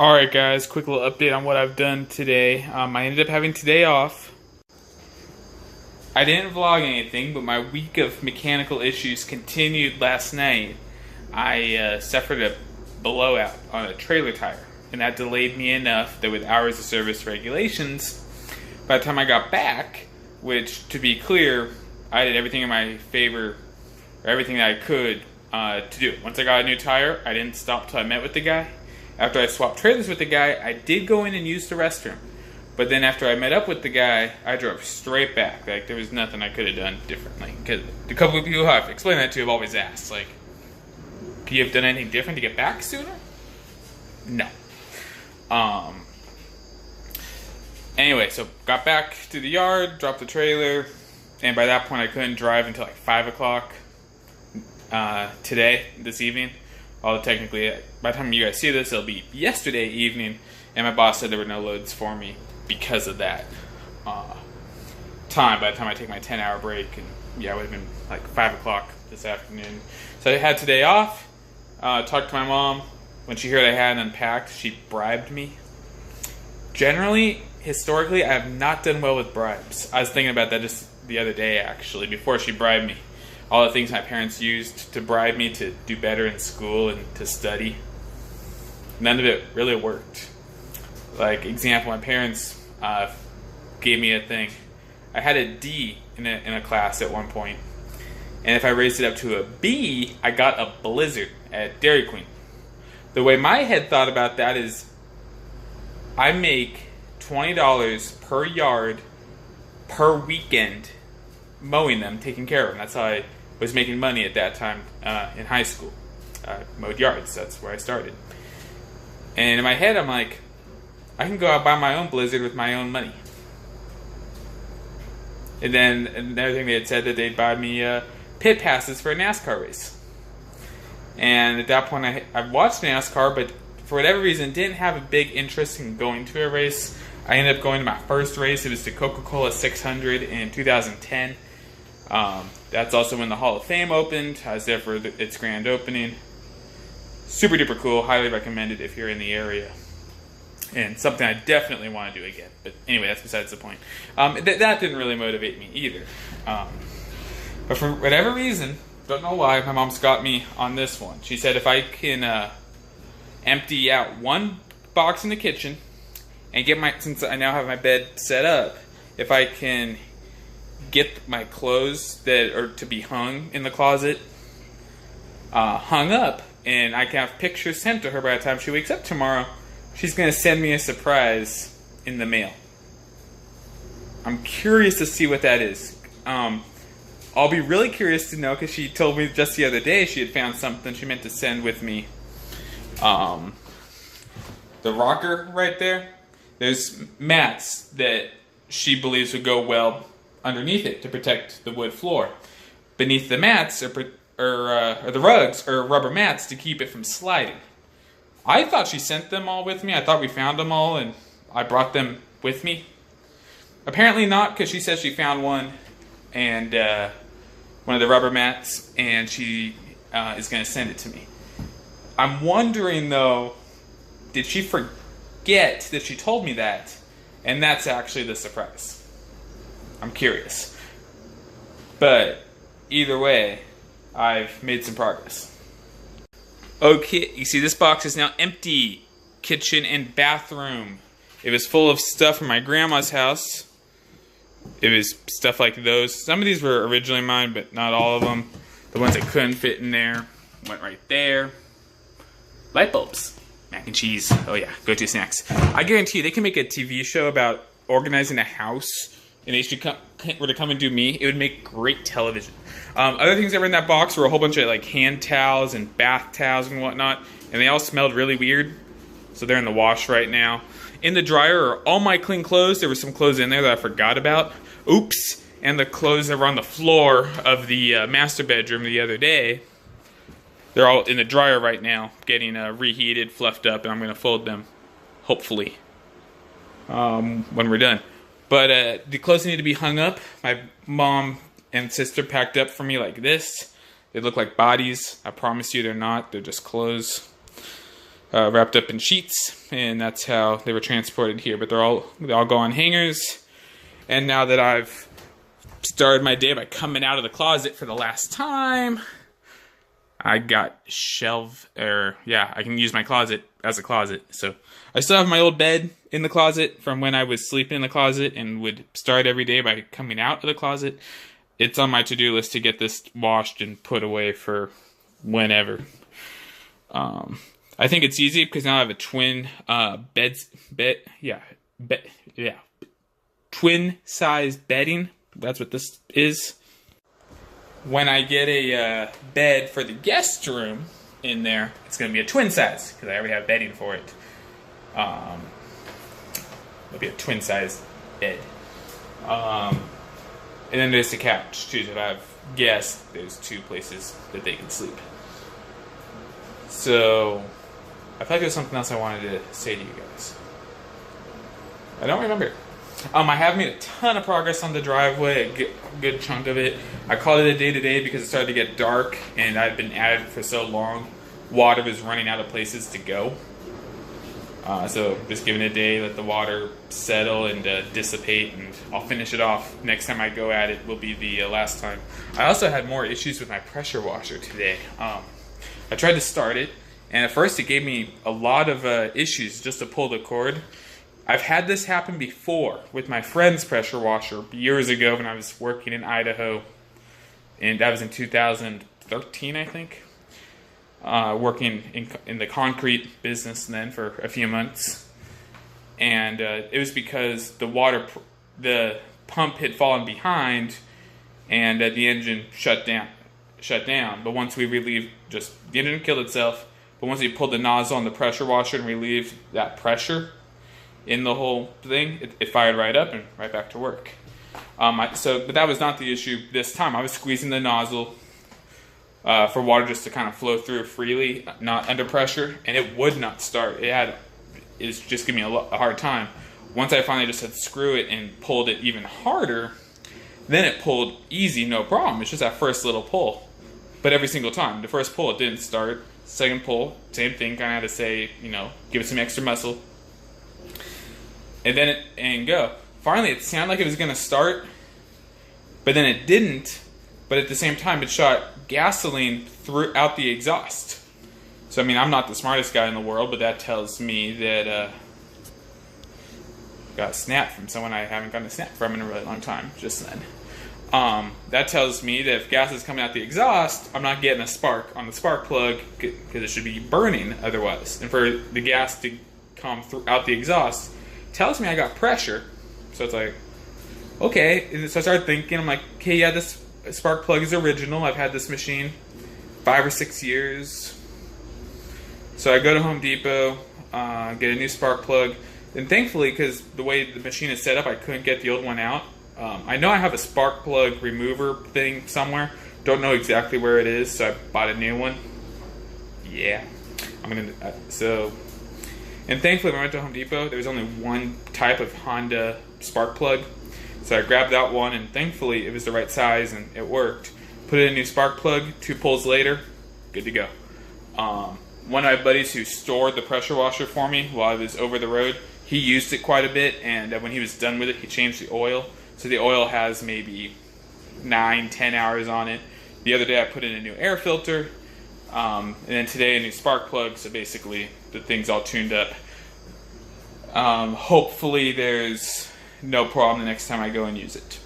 Alright guys, quick little update on what I've done today. I ended up having today off. I didn't vlog anything, but my week of mechanical issues continued last night. I suffered a blowout on a trailer tire, and that delayed me enough that with hours of service regulations, by the time I got back, which to be clear, I did everything in my favor, or everything that I could to do it. Once I got a new tire, I didn't stop till I met with the guy. After I swapped trailers with the guy, I did go in and use the restroom. But then after I met up with the guy, I drove straight back. Like, there was nothing I could have done differently. Because a couple of people who I've explained that to have always asked, like, could you have done anything different to get back sooner? No. Anyway, so got back to the yard, dropped the trailer, and by that point I couldn't drive until like 5 o'clock this evening. Although technically, by the time you guys see this, it'll be yesterday evening, and my boss said there were no loads for me because of that time. By the time I take my 10-hour break, and yeah, it would have been like 5 o'clock this afternoon. So I had today off, talked to my mom. When she heard I hadn't unpacked, she bribed me. Generally, historically, I have not done well with bribes. I was thinking about that just the other day, actually, before she bribed me. All the things my parents used to bribe me to do better in school and to study. None of it really worked. Like, example, my parents gave me a thing. I had a D in a class at one point. And if I raised it up to a B, I got a Blizzard at Dairy Queen. The way my head thought about that is, I make $20 per yard per weekend mowing them, taking care of them. That's how I was making money at that time in high school. Mowed yards, that's where I started. And in my head, I'm like, I can go out and buy my own Blizzard with my own money. And then another thing, they had said that they'd buy me pit passes for a NASCAR race. And at that point, I watched NASCAR, but for whatever reason, didn't have a big interest in going to a race. I ended up going to my first race. It was the Coca-Cola 600 in 2010. That's also when the Hall of Fame opened. I was there for its grand opening. Super duper cool. Highly recommend it if you're in the area. And something I definitely want to do again. But anyway, that's besides the point. That didn't really motivate me either. But for whatever reason, don't know why, my mom's got me on this one. She said if I can empty out one box in the kitchen and get since I now have my bed set up, if I can get my clothes that are to be hung in the closet hung up, and I can have pictures sent to her by the time she wakes up tomorrow, she's going to send me a surprise in the mail. I'm curious to see what that is. I'll be really curious to know, because she told me just the other day she had found something she meant to send with me. The rocker right there, there's mats that she believes would go well underneath it to protect the wood floor. Beneath the mats, or the rugs, are rubber mats to keep it from sliding. I thought she sent them all with me. I thought we found them all and I brought them with me. Apparently not, because she says she found one, and one of the rubber mats, and she is going to send it to me. I'm wondering, though, did she forget that she told me that, and that's actually the surprise? I'm curious. But either way, I've made some progress. Okay, you see this box is now empty. Kitchen and bathroom. It was full of stuff from my grandma's house. It was stuff like those. Some of these were originally mine, but not all of them. The ones that couldn't fit in there went right there. Light bulbs. Mac and cheese. Oh yeah, go-to snacks. I guarantee you, they can make a TV show about organizing a house, and they were to come and do me. It would make great television. Other things that were in that box were a whole bunch of like hand towels and bath towels and whatnot, and they all smelled really weird. So they're in the wash right now. In the dryer are all my clean clothes. There were some clothes in there that I forgot about. Oops. And the clothes that were on the floor of the master bedroom the other day. They're all in the dryer right now, getting reheated, fluffed up, and I'm going to fold them, hopefully, when we're done. But the clothes need to be hung up. My mom and sister packed up for me like this. They look like bodies. I promise you they're not. They're just clothes. wrapped up in sheets, and that's how they were transported here. But they all go on hangers. And now that I've started my day by coming out of the closet for the last time, I got I can use my closet as a closet. So I still have my old bed in the closet from when I was sleeping in the closet and would start every day by coming out of the closet. It's on my to-do list to get this washed and put away for whenever. I think it's easy because now I have a twin twin size bedding. That's what this is. When I get a bed for the guest room in there, it's going to be a twin size because I already have bedding for it. It'll be a twin size bed. And then there's the couch too. So if I have guests, there's 2 places that they can sleep. So I feel like there's something else I wanted to say to you guys. I don't remember. I have made a ton of progress on the driveway, a good chunk of it. I called it a day today because it started to get dark and I'd been at it for so long. Water was running out of places to go. So just giving it a day, let the water settle and dissipate, and I'll finish it off. Next time I go at it will be the last time. I also had more issues with my pressure washer today. I tried to start it, and at first it gave me a lot of issues just to pull the cord. I've had this happen before with my friend's pressure washer years ago when I was working in Idaho, and that was in 2013, I think. Working in the concrete business then for a few months, and it was because the pump had fallen behind, and the engine shut down. But once we relieved, the engine killed itself. But once we pulled the nozzle on the pressure washer and relieved that pressure in the whole thing, it fired right up and right back to work. But that was not the issue this time. I was squeezing the nozzle for water just to kind of flow through freely, not under pressure, and it would not start. It's just giving me a hard time. Once I finally just said screw it and pulled it even harder, then it pulled easy, no problem. It's just that first little pull. But every single time, the first pull it didn't start. Second pull, same thing, kind of had to say, give it some extra muscle. And then go. Finally, it sounded like it was going to start, but then it didn't. But at the same time, it shot gasoline out the exhaust. So, I'm not the smartest guy in the world, but that tells me that I got a snap from someone I haven't gotten a snap from in a really long time, just then. That tells me that if gas is coming out the exhaust, I'm not getting a spark on the spark plug because it should be burning otherwise. And for the gas to come out the exhaust, tells me I got pressure. So it's like, okay. And so I started thinking, I'm like, okay, yeah, this spark plug is original. I've had this machine 5 or 6 years. So I go to Home Depot, get a new spark plug. And thankfully, because the way the machine is set up, I couldn't get the old one out. I know I have a spark plug remover thing somewhere. Don't know exactly where it is, so I bought a new one. Yeah. And thankfully, when I went to Home Depot, there was only one type of Honda spark plug. So I grabbed that one, and thankfully, it was the right size, and it worked. Put in a new spark plug, 2 pulls later, good to go. One of my buddies who stored the pressure washer for me while I was over the road, he used it quite a bit, and when he was done with it, he changed the oil. So the oil has maybe 9-10 hours on it. The other day, I put in a new air filter, and then today, a new spark plug, so basically, the thing's all tuned up. Hopefully, there's no problem the next time I go and use it.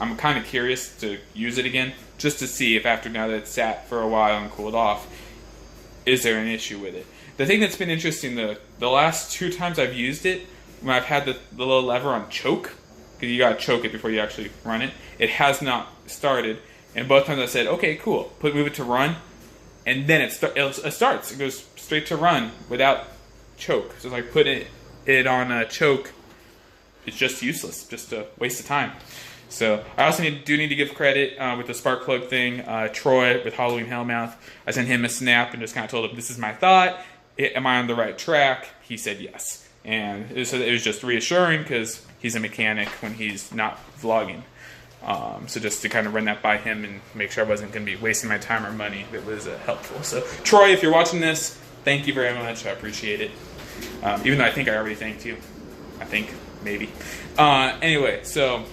I'm kind of curious to use it again, just to see if after now that it's sat for a while and cooled off, is there an issue with it? The thing that's been interesting, the last 2 times I've used it, when I've had the little lever on choke, because you got to choke it before you actually run it, it has not started. And both times I said, okay, cool, move it to run, and then it starts. It goes straight to run without choke. So if I put it on a choke, it's just useless, just a waste of time. So I also need to give credit with the spark plug thing. Troy with Halloween Hellmouth, I sent him a snap and just kind of told him, this is my thought. Am I on the right track? He said yes. And it was just reassuring because he's a mechanic when he's not vlogging. So just to kind of run that by him and make sure I wasn't going to be wasting my time or money, it was helpful. So Troy, if you're watching this, thank you very much. I appreciate it. Even though I think I already thanked you. I think, maybe. Anyway, so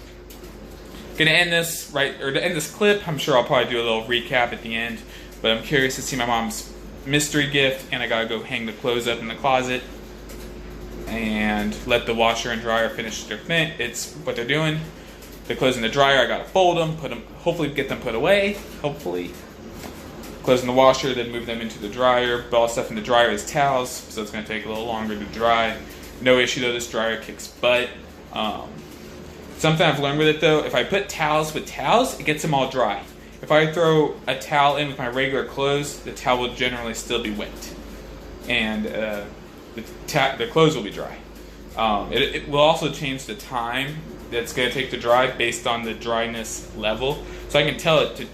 gonna end this to end this clip. I'm sure I'll probably do a little recap at the end, but I'm curious to see my mom's mystery gift, and I gotta go hang the clothes up in the closet and let the washer and dryer finish their thing. It's what they're doing. The clothes in the dryer, I gotta fold them, put them, hopefully get them put away. Hopefully, clothes in the washer, then move them into the dryer. But all the stuff in the dryer is towels, so it's gonna take a little longer to dry. No issue though, this dryer kicks butt. Something I've learned with it though, if I put towels with towels, it gets them all dry. If I throw a towel in with my regular clothes, the towel will generally still be wet, and the clothes will be dry. It will also change the time that's going to take to dry based on the dryness level. So I can tell it to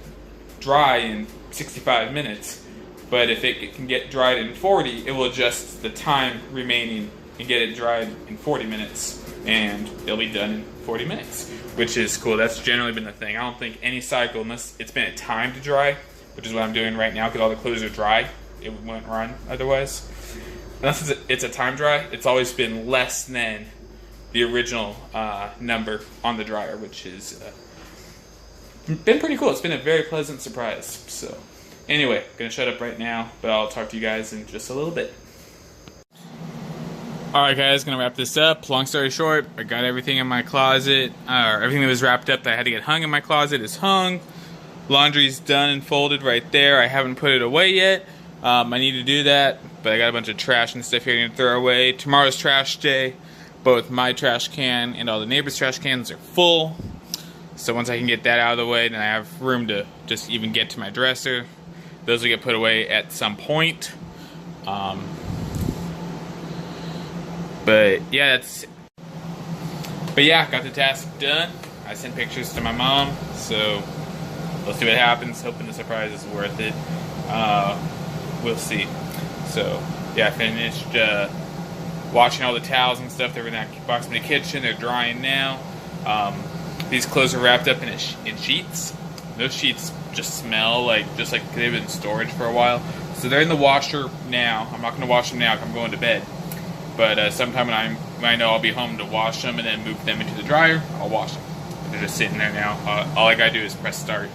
dry in 65 minutes, but if it can get dried in 40, it will adjust the time remaining and get it dried in 40 minutes, and it'll be done in 40 minutes, which is cool. That's generally been the thing. I don't think any cycle, unless it's been a time to dry, which is what I'm doing right now because all the clothes are dry, it wouldn't run otherwise. Unless it's a time dry, it's always been less than the original number on the dryer, which has been pretty cool. It's been a very pleasant surprise. So anyway, gonna shut up right now, but I'll talk to you guys in just a little bit. Alright guys, gonna wrap this up. Long story short, I got everything in my closet, everything that was wrapped up that I had to get hung in my closet is hung. Laundry's done and folded right there. I haven't put it away yet. I need to do that, but I got a bunch of trash and stuff here I need to throw away. Tomorrow's trash day. Both my trash can and all the neighbors' trash cans are full. So once I can get that out of the way, then I have room to just even get to my dresser. Those will get put away at some point. But yeah, got the task done. I sent pictures to my mom, so we'll see what happens. Hoping the surprise is worth it. We'll see. So yeah, I finished washing all the towels and stuff that were in that box in the kitchen. They're drying now. These clothes are wrapped up in sheets. Those sheets just smell just like they've been in storage for a while. So they're in the washer now. I'm not going to wash them now because I'm going to bed. But sometime when I know I'll be home to wash them and then move them into the dryer, I'll wash them. They're just sitting there now. All I gotta do is press start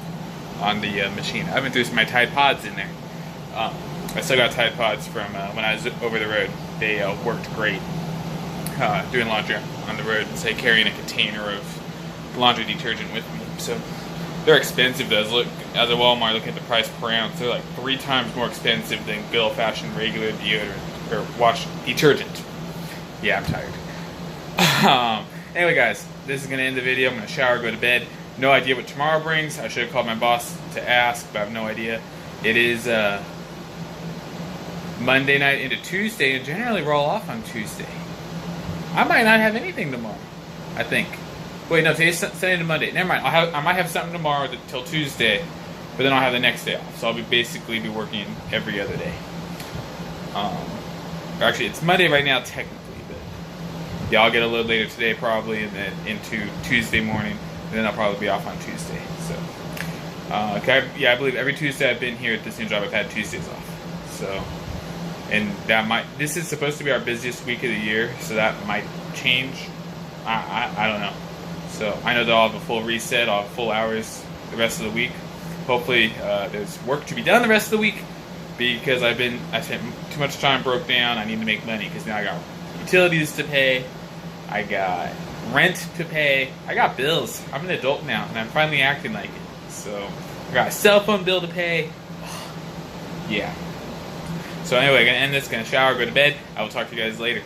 on the machine. I haven't threw my Tide Pods in there. I still got Tide Pods from when I was over the road. They worked great doing laundry on the road. It's like carrying a container of laundry detergent with me. So they're expensive though. As a Walmart, looking at the price per ounce, they're like 3 times more expensive than good old-fashioned regular deodorant or wash detergent. Yeah, I'm tired. Anyway, guys, this is going to end the video. I'm going to shower, go to bed. No idea what tomorrow brings. I should have called my boss to ask, but I have no idea. It is Monday night into Tuesday, and generally roll off on Tuesday. I might not have anything tomorrow, I think. Wait, no, today's Sunday to Monday. Never mind. I might have something tomorrow till Tuesday, but then I'll have the next day off. So I'll basically be working every other day. Actually, it's Monday right now, technically. Yeah, I'll get a little later today probably, and then into Tuesday morning, and then I'll probably be off on Tuesday. So, I believe every Tuesday I've been here at this new job, I've had Tuesdays off. So, and this is supposed to be our busiest week of the year, so that might change. I don't know. So I know that I'll have a full reset, I'll have full hours the rest of the week. Hopefully, there's work to be done the rest of the week, because I spent too much time broke down. I need to make money because now I got utilities to pay, I got rent to pay, I got bills. I'm an adult now, and I'm finally acting like it. So I got a cell phone bill to pay. Yeah. So anyway, gonna end this, gonna shower, go to bed. I will talk to you guys later.